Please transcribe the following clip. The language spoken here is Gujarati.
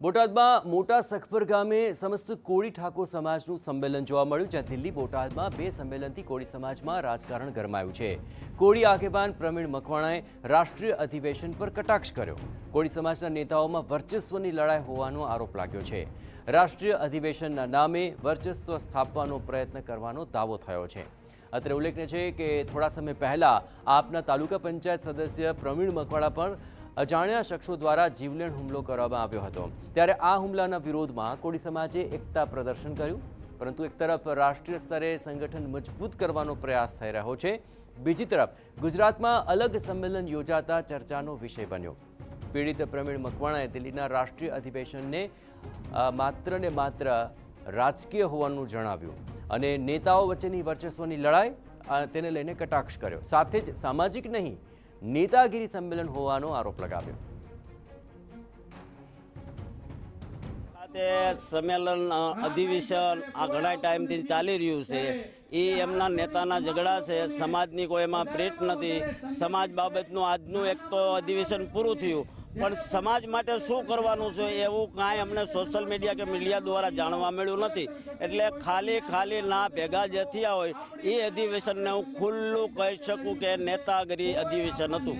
બોટાદમાં મોટા સખપર ગામે સમસ્ત કોળી ઠાકોર સમાજનું સંમેલન જોવા મળ્યું, જ્યાં દિલ્હી બોટાદમાં બે સંમેલનથી કોળી સમાજમાં રાજકારણ ગરમાયું છે। કોળી આગેવાન પ્રવીણ મકવાણાએ રાષ્ટ્રીય અધિવેશન પર કટાક્ષ કર્યો। કોળી સમાજના નેતાઓમાં વર્ચસ્વની લડાઈ હોવાનો આરોપ લાગ્યો છે। રાષ્ટ્રીય અધિવેશનના નામે વર્ચસ્વ સ્થાપવાનો પ્રયત્ન કરવાનો દાવો થયો છે। અત્રે ઉલ્લેખનીય છે કે થોડા સમય પહેલા આપના તાલુકા પંચાયત સદસ્ય પ્રવીણ મકવાણા પર અજાણ્યા શખ્સો દ્વારા જીવલેણ હુમલો કરવામાં આવ્યો હતો। ત્યારે આ હુમલાના વિરોધમાં કોળી સમાજે એકતા પ્રદર્શન કર્યું, પરંતુ એક તરફ રાષ્ટ્રીય સ્તરે સંગઠન મજબૂત કરવાનો પ્રયાસ થઈ રહ્યો છે, બીજી તરફ ગુજરાતમાં અલગ સંમેલન યોજાતા ચર્ચાનો વિષય બન્યો। પીડિત પ્રવીણ મકવાણાએ દિલ્હીના રાષ્ટ્રીય અધિવેશનને માત્ર ને માત્ર રાજકીય હોવાનું જણાવ્યું અને નેતાઓ વચ્ચેની વર્ચસ્વની લડાઈ તેને લઈને કટાક્ષ કર્યો। સાથે જ સામાજિક નહીં, नेतागिरी सम्मेलन होવાનો आरोप लगाव्યો। सम्मेलन अधिवेशन आ घणा टाइम थी चाली रह्यु छे। ए एमना नेताना झगड़ा से समाजनी कोई एमां प्रेट नथी। समाज बाबतनुं आजनुं एक तो अधिवेशन पूरुं थयुं, पण समाज माटे शुं करवानुं छे एवुं कांई अमने सोशल मीडिया के मीडिया द्वारा जाणवा मळ्युं नथी। एटले खाली ना भेगा जे थया होय ए अधिवेशनने हुं खुल्लुं कही शकું કે नेतागिरी अधिवेशन हतुं।